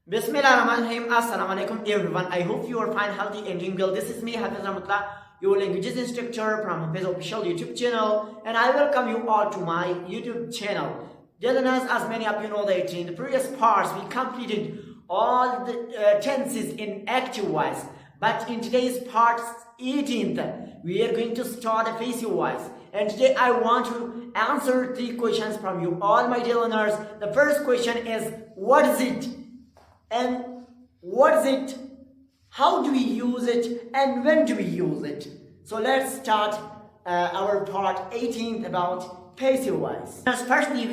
Bismillahirrahmanirrahim. Assalamu alaikum everyone. I hope you are fine, healthy and doing well. This is me, Hafiz Rahmatullah, your languages instructor from Hafiz official YouTube channel, and I welcome you all to my YouTube channel. Dear learners, as many of you know that in the previous parts we completed all the tenses in active voice, but in today's part 18th we are going to start the passive voice. And today I want to answer 3 questions from you all, my dear learners. The first question is, what is it? And what is it? How do we use it? And when do we use it? So let's start our part 18 about passive voice. Firstly,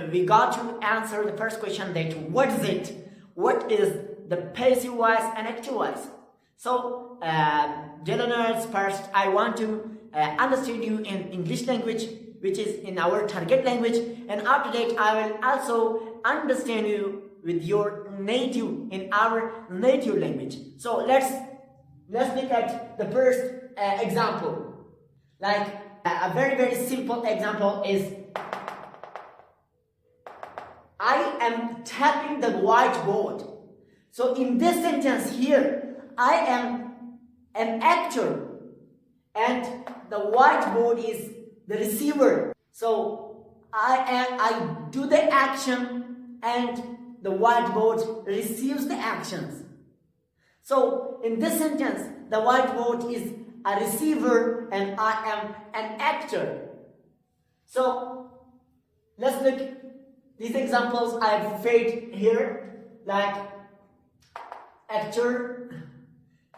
we got to answer the first question, that what is it? What is the passive voice and active voice? So, dear learners, first I want to understand you in English language, which is in our target language, and after that I will also understand you with your native, in our native language. So let's look at the first example. Like a very simple example is, I am tapping the whiteboard. So in this sentence here, I am an actor and the whiteboard is the receiver. So I do the action and the whiteboard receives the actions. So in this sentence, the whiteboard is a receiver and I am an actor. So let's look these examples I've made here. Like actor,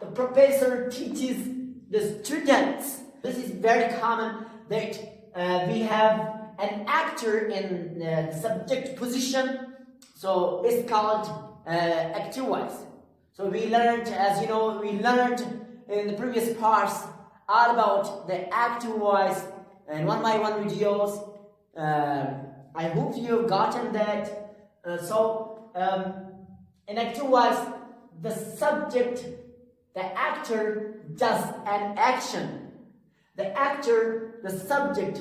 the professor teaches the students. This is very common that we have an actor in the subject position. So it's called active voice. So we learned, as you know, we learned in the previous parts all about the active voice and one by one videos. I hope you've gotten that. In active voice, the subject, the actor does an action. The actor, the subject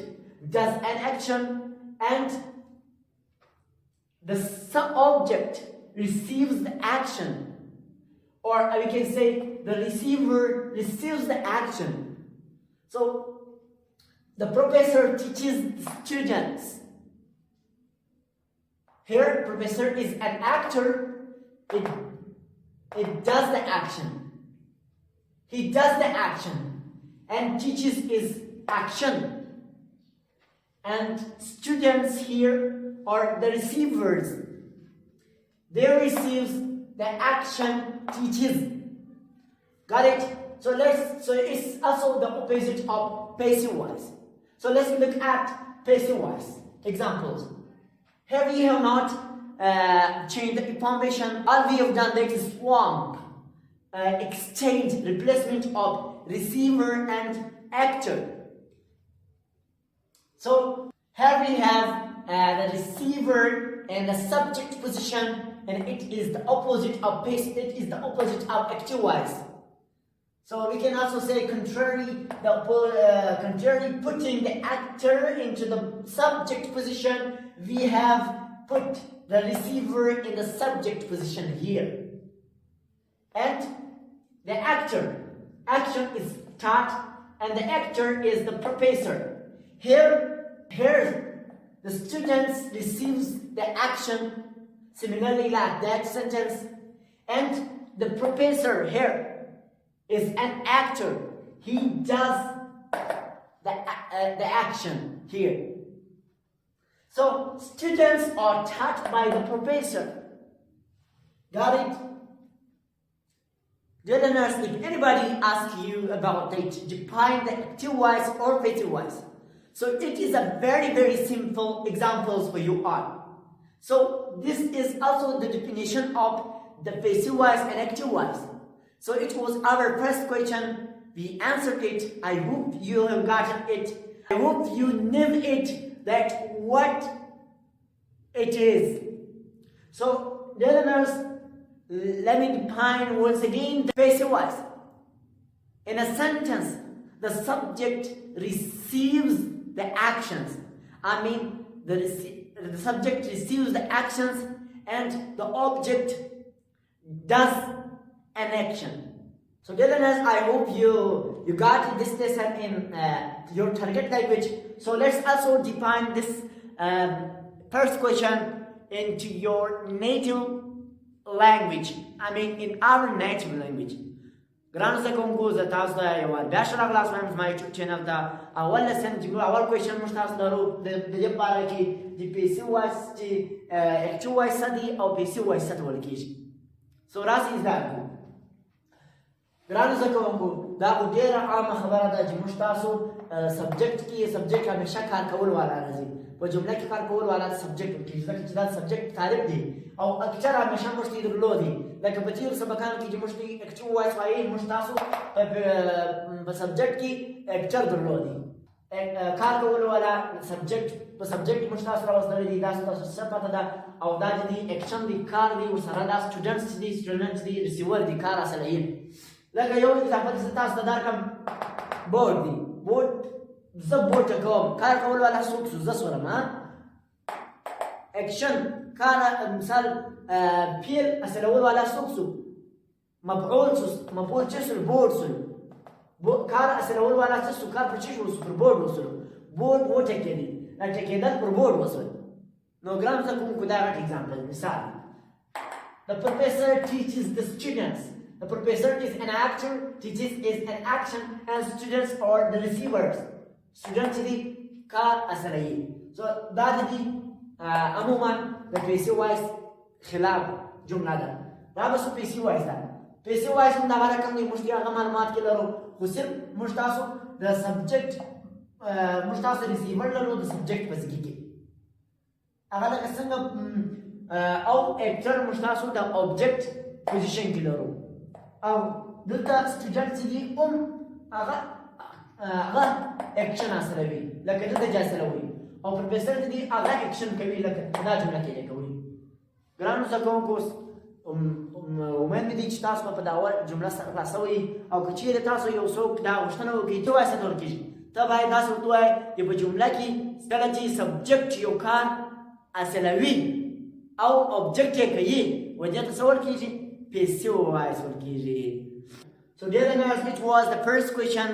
does an action, and the subject receives the action, or we can say the receiver receives the action. So the professor teaches the students. Here, professor is an actor. It does the action. He does the action, and teaches is action. And students here or the receivers, they receives the action, teaches. Got it? So it's also the opposite of passive voice. So let's look at passive voice examples. Here we have not changed the information. All we have done that is swap, exchange, replacement of receiver and actor. So here we have the receiver in the subject position, and it is the opposite of passive. It is the opposite of active voice. So we can also say contrary putting the actor into the subject position, we have put the receiver in the subject position here. And the actor, action is taught, and the actor is the professor. Here the students receives the action, similarly like that sentence, and the professor here is an actor. He does the action here. So students are taught by the professor. Got it? Dear learners, if anybody asks you about it, define the active voice or passive voice. So it is a very simple examples for you all. So this is also the definition of the passive voice and active voice. So it was our first question. We answered it. I hope you have gotten it. I hope you knew it, that what it is. So dear learners, let me define once again the passive voice. In a sentence, the subject receives the actions. The subject receives the actions and the object does an action. So dear learners, I hope you got this lesson in your target language. So let's also define this first question into your native language. I mean in our native language. ګرانو زده کوونکو زه تاسو ته یوه بیا ښه راغلاست وایم زما یوټیوب چینل ته. اول لیسن چې اول کوېشن موږ تاسو لرو د دې لپاره چې د پیسیو وایس چې اکټیو وایس څه دي او پیسیو وایس څه ته ویل کېږي. سو راسئ زده کړو. ګرانو زده کوونکو دا خو ډېره عامه خبره ده چې موږ تاسو سبجیکټ کې سبجیکټ همیشه کار کول والا راځي. په جمله کې کار کول والا سبجیکټ کېږي ځکه چې دا سبجیکټ تعریف دی او اکثر همیشه موږ ته درلودي. لکه په تېرو سبقانو کې چې موږ ته اکټیو وایس وایي موږ تاسو په سبجیکټ کې اکټر درلودي. کار کول والا سبجیکټ په سبجیکټ موږ تاسو راوستلی دي. دا ستاسو څه پته ده او دا چې دی اکشن دی کار دی ورسره دا سټوډنټس دي سټوډنټ دي ریسیور دي کار اصله یې. لکه یو اضافه زه تاسو ته درکړم بورډ دی. بورډ زه بورډ کوم کار کول والا څوک شو زه سورم اکشن کار مثال فعل اصلول والا څوک شو مفعول شو مفعول چې شو بورډ شو کار اصلول والا څه شو کار په چې شو پر بورډ وسلو بورډ وټکېدی ټکېدل پر بورډ وسول. نو ګرام زه کوم دا غټ اگزامپل مثال the professor teaches the students. The professor is an actor, teaches is an action, and students are the receivers. Students دي کار اصلي. So دا دي عموما د پیسیو وایس خلاف جمله ده. دا بس پیسیو وایس ده. پیسیو وایس هم دا رقم دی موږ هغه معلومات کې لرو خو صرف موږ تاسو د سبجیکټ موږ تاسو ریسیور لرو د سبجیکټ په ځای کې. هغه لکه څنګه او اکټر موږ تاسو د اوبجیکټ پوزیشن کې لرو او دلته سټوډنټ چې دي هغه اکشن اصلوي لکه دلته چې اصلوي او پروفیسر چې دي هغه اکشن کوي لکه دا جمله کې کوي. ګرانو زده کوونکو امید مې دی چې تاسو په دا اول جمله سره خلاصوئ او که چیرې تاسو یو څوک دا غوښتنه وکړي ته وایي څه ډول کېږي ته باید داسې ورته ووایې چې په جمله کې کله چې سبجیکټ یو کار اصلوي او اوبجیکټ یې کوي و دې ته څه ورل کېږي پیسیو وایس ورل کېږي. So dear learners, it was the first question.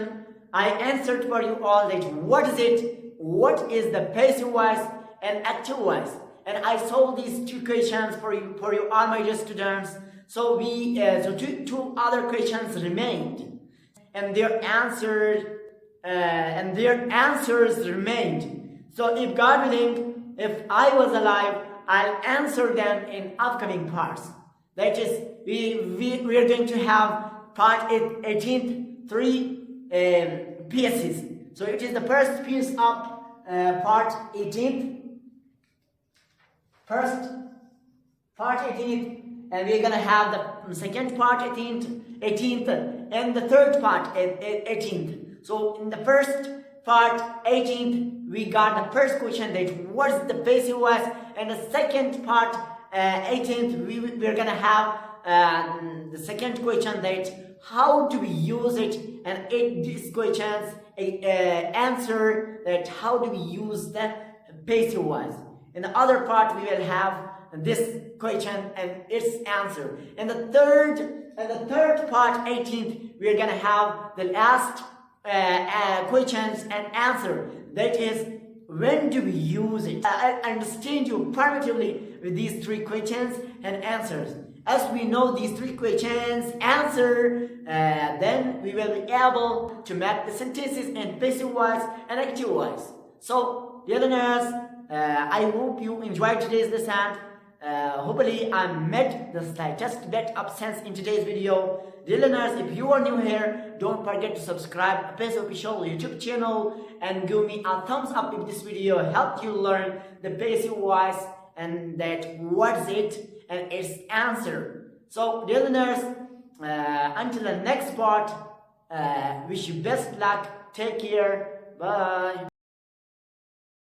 I answered for you all that what is it, what is the passive voice and active voice, and I solved these two questions for you all my dear students. So two other questions remained, and their answers remained. So if God willing, if I was alive, I'll answer them in upcoming parts. That is, we are going to have part 18th 3 pieces. So it is the first piece of part 18th, and we're gonna have the second part 18th, and the third part 18th. So in the first part 18th, we got the first question that what's the passive voice, and the second part 18th, we're gonna have the second question that how do we use it, and these questions answer that how do we use the passive voice. In the other part, we will have this question and its answer. In the third part 18th, we are gonna have the last questions and answer. That is, when do we use it? I understand you primitively with these 3 questions and answers. As we know these 3 questions answer, then we will be able to make the sentences in passive voice and active voice. So, dear learners, I hope you enjoyed today's lesson. Hopefully, I made the slightest bit of sense in today's video. Dear learners, if you are new here, don't forget to subscribe to Pace Official YouTube channel and give me a thumbs up if this video helped you learn the passive voice and that what's it and its answer. So, dear learners, until the next part, wish you best luck. Take care. Bye.